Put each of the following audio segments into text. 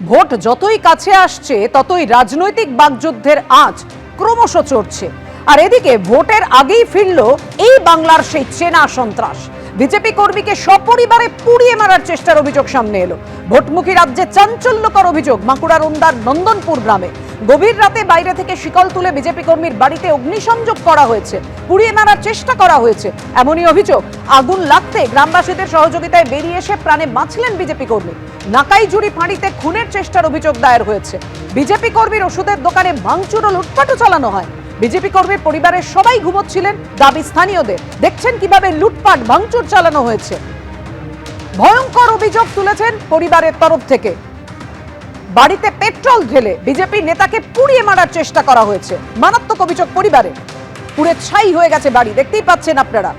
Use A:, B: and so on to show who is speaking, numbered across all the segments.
A: Vote যতই কাছে আসছে ততই রাজনৈতিক বাকযুদ্ধের আঁচ ক্রমশ চড়ছে। আর এদিকে ভোটের আগেই ফিরল এই বাংলার সেই চেনা সন্ত্রাস। বিজেপি কর্মীকে সপরিবারে পুড়িয়ে মারার চেষ্টার অভিযোগ সামনে এলো। ভোটমুখী রাজ্যে চাঞ্চল্যকর অভিযোগ বাঁকুড়ার ওন্দার নন্দনপুর গ্রামে। গভীর রাতে বাইরে থেকে শিকল তুলে বিজেপি কর্মীর বাড়িতে অগ্নিসংযোগ করা হয়েছে, পুড়িয়ে মারার চেষ্টা করা হয়েছে এমনই অভিযোগ। আগুন লাগতে গ্রামবাসীদের সহযোগিতায় বেরিয়ে এসে প্রাণে বাঁচলেন বিজেপি কর্মী। নাকাইজুড়ি ফাঁড়িতে খুনের চেষ্টার অভিযোগ দায়ের হয়েছে। বিজেপি কর্মীর ওষুধের দোকানে ভাঙচুর ও লুটপাটও চালানো হয়। বিজেপি কর্মীর পরিবারের সবাই ঘুমোচ্ছিলেন, দাবি স্থানীয়দের। দেখছেন কিভাবে লুটপাট ভাঙচুর চালানো হয়েছে। ভয়ঙ্কর অভিযোগ তুলেছেন পরিবারের তরফ থেকে। বাড়িতে পেট্রোল ঢেলে বিজেপি নেতাকে পুড়িয়ে মারার চেষ্টা করা হয়েছে। মারাত্মক অভিযোগ পরিবারে। পুড়ে ছাই হয়ে গেছে বাড়ি, দেখতেই পাচ্ছেন আপনারা।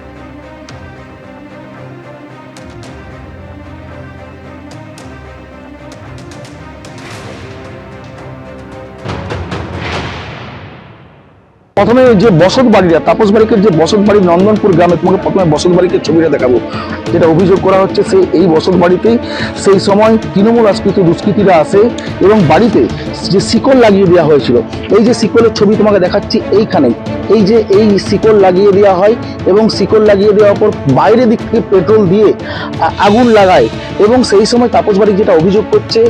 B: প্রথমে যে বসত বাড়িরা, তাপস বাড়িকে যে বসত বাড়ি নন্দনপুর গ্রামে, তোমাকে প্রথমে বসত বাড়িকে ছবিটা দেখাবো। যেটা অভিযোগ করা হচ্ছে এই বসত বাড়িতেই সেই সময় তৃণমূল আশ্রিত দুষ্কৃতীরা আসে এবং বাড়িতে যে শিকল লাগিয়ে দেওয়া হয়েছিল, এই যে শিকলের ছবি তোমাকে দেখাচ্ছি এইখানে, এই শিকল লাগিয়ে দেওয়া হয় এবং শিকল লাগিয়ে দেওয়ার পর বাইরের দিক থেকে পেট্রোল দিয়ে আগুন লাগায়। এবং সেই সময় তাপস বাড়ি যেটা অভিযোগ করছে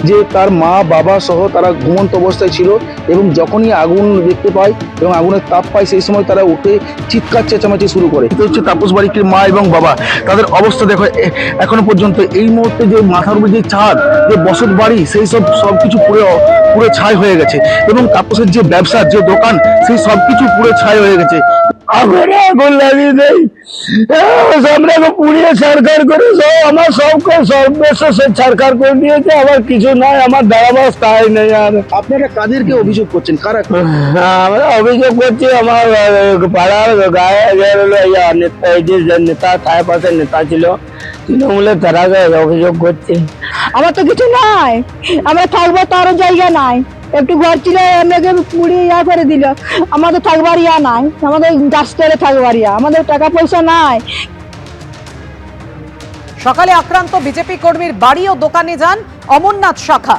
B: যে তার মা বাবা সহ তারা ঘুমন্ত অবস্থায় ছিল এবং যখনই আগুন দেখতে পায় এবং আগুনের তাপ পায় সেই সময় তারা উঠে চিৎকার চেঁচামেচি শুরু করে। এটা হচ্ছে তাপস বাড়ির মা এবং বাবা, তাদের অবস্থা দেখো এখনো পর্যন্ত। এই মুহূর্তে যে মাথার উপরে যে ছাদ, যে বসত বাড়ি, সেই সবকিছু পুরো ছাই হয়ে গেছে এবং তাপসের যে ব্যবসার যে দোকান, সেই সবকিছু পুরো ছাই হয়ে গেছে। আগুন লাগিয়ে দেয়, সামনে পুড়িয়ে ছাড়খাড় করে আমার সবকে ছাড়খাড় করে দিয়েছে। আমার কিছু নাই, আমার দাঁড়াবার স্থায়ী নেই। আর আপনারা কাদেরকে অভিযোগ করছেন? কারা? আমরা অভিযোগ করছি আমার পাড়ার গায়ে নেতা, ছায় পাশের নেতা ছিল তৃণমূলের, তারা অভিযোগ করছে।
C: আমার তো কিছু নাই, আমরা থাকবো তারও জায়গা নাই। একটু ঘর ছিল আমাকে পুড়িয়ে করে দিল। আমাদের থাকবার নাই, আমাদের গাছ তলে থাকবার আমাদের টাকা পয়সা নাই।
A: সকালে আক্রান্ত বিজেপি কর্মীর বাড়ি ও দোকানে যান অমরনাথ শাখা।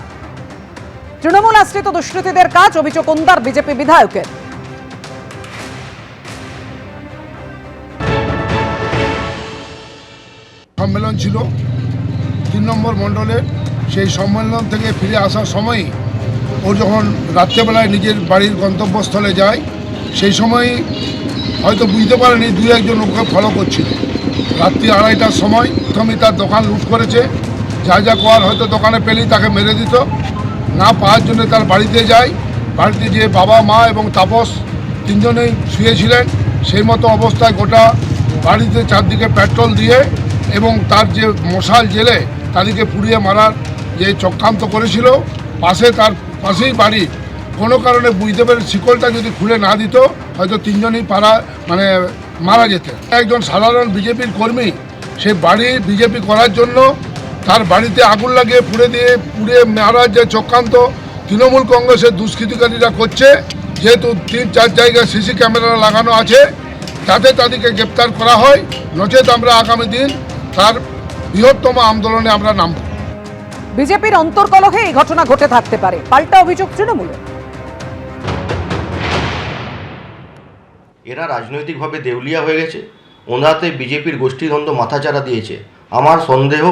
A: তৃণমূল আশ্রিত দুষ্কৃতীদের কাজ, অভিযোগ ওন্দার বিজেপি বিধায়কের।
D: সম্মেলন ছিল 3 নম্বর মণ্ডলের। সেই সম্মেলন থেকে ফিরে আসার সময়ই ও যখন রাত্রেবেলায় নিজের বাড়ির গন্তব্যস্থলে যায়, সেই সময় হয়তো বুঝতে পারেনি 2-1 ওকে ফলো করছিল। রাত্রি 2:30টার সময় প্রথমেই তার দোকান লুট করেছে। যা করার হয়তো দোকানে পেলেই তাকে মেরে দিত। না পাওয়ার জন্য তার বাড়িতে যায়। বাড়িতে যেয়ে বাবা, মা এবং তাপস 3জনেই শুয়েছিলেন। সেই মতো অবস্থায় গোটা বাড়িতে চারদিকে পেট্রোল দিয়ে এবং তার যে মশাল জেলে তাদেরকে পুড়িয়ে মারার যে চক্রান্ত করেছিল। তার পাশেই বাড়ি। কোনো কারণে বুঝতে পেরে শিকলটা যদি খুলে না দিত হয়তো 3জনই মারা যেতেন। একজন সাধারণ বিজেপির কর্মী সে বাড়ি বিজেপি করার জন্য তার বাড়িতে আগুন লাগিয়ে পুড়িয়ে মারার যে চক্রান্ত তৃণমূল কংগ্রেসের দুষ্কৃতিকারীরা করছে, যেহেতু 3-4 জায়গায় সিসি ক্যামেরা লাগানো আছে, যাতে তাদেরকে গ্রেপ্তার করা হয়। নচেত আমরা আগামী দিন তার বৃহত্তম আন্দোলনে আমরা নামব।
A: বিজেপির অন্তর্কলহে এই ঘটনা ঘটে থাকতে পারে, পাল্টা অভিযোগ তৃণমূলের।
E: এরা রাজনৈতিকভাবে দেউলিয়া হয়ে গেছে। ওনাতে বিজেপির গোষ্ঠীদ্বন্দ্ব মাথাচাড়া দিয়েছে। আমার সন্দেহ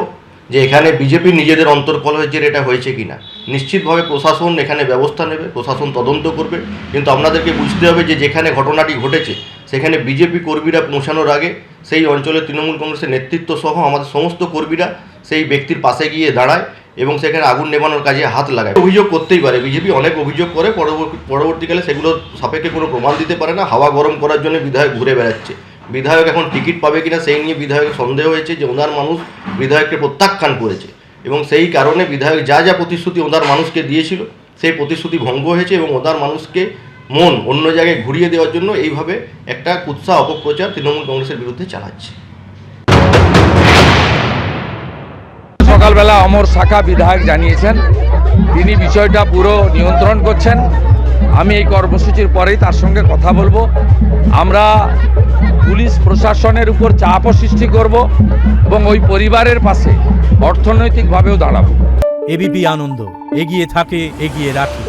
E: যে এখানে বিজেপির নিজেদের অন্তর্কলহের জেরে এটা হয়েছে কিনা। নিশ্চিতভাবে প্রশাসন এখানে ব্যবস্থা নেবে, প্রশাসন তদন্ত করবে। কিন্তু আপনাদেরকে বুঝতে হবে যে যেখানে ঘটনাটি ঘটেছে সেখানে বিজেপি কর্মীরা পৌঁছানোর আগে সেই অঞ্চলে তৃণমূল কংগ্রেসের নেতৃত্ব সহ আমাদের সমস্ত কর্মীরা সেই ব্যক্তির পাশে গিয়ে দাঁড়ায় এবং সেখানে আগুন নেভানোর কাজে হাত লাগায়। অভিযোগ করতেই পারে, বিজেপি অনেক অভিযোগ করে, পরবর্তীকালে সেগুলোর সাপেক্ষে কোনো প্রমাণ দিতে পারে না। হাওয়া গরম করার জন্য বিধায়ক ঘুরে বেড়াচ্ছে। বিধায়ক এখন টিকিট পাবে কিনা সেই নিয়ে বিধায়কের সন্দেহ হয়েছে যে ওনার মানুষ বিধায়ককে প্রত্যাখ্যান করেছে এবং সেই কারণে বিধায়ক যা প্রতিশ্রুতি ওনার মানুষকে দিয়েছিল সেই প্রতিশ্রুতি ভঙ্গ হয়েছে এবং ওনার মানুষকে মন অন্য জায়গায় ঘুরিয়ে দেওয়ার জন্য এইভাবে একটা কুৎসা অপপ্রচার তৃণমূল কংগ্রেসের বিরুদ্ধে চালাচ্ছে।
F: সকালবেলা অমর শাখা বিধায়ক জানিয়েছেন তিনি বিষয়টা পুরো নিয়ন্ত্রণ করছেন। আমি এই কর্মসূচির পরেই তার সঙ্গে কথা বলবো। আমরা পুলিশ প্রশাসনের উপর চাপও সৃষ্টি করব এবং ওই পরিবারের পাশে অর্থনৈতিকভাবেও দাঁড়াবো।
G: এবিপি আনন্দ, এগিয়ে থাকে, এগিয়ে রাখে।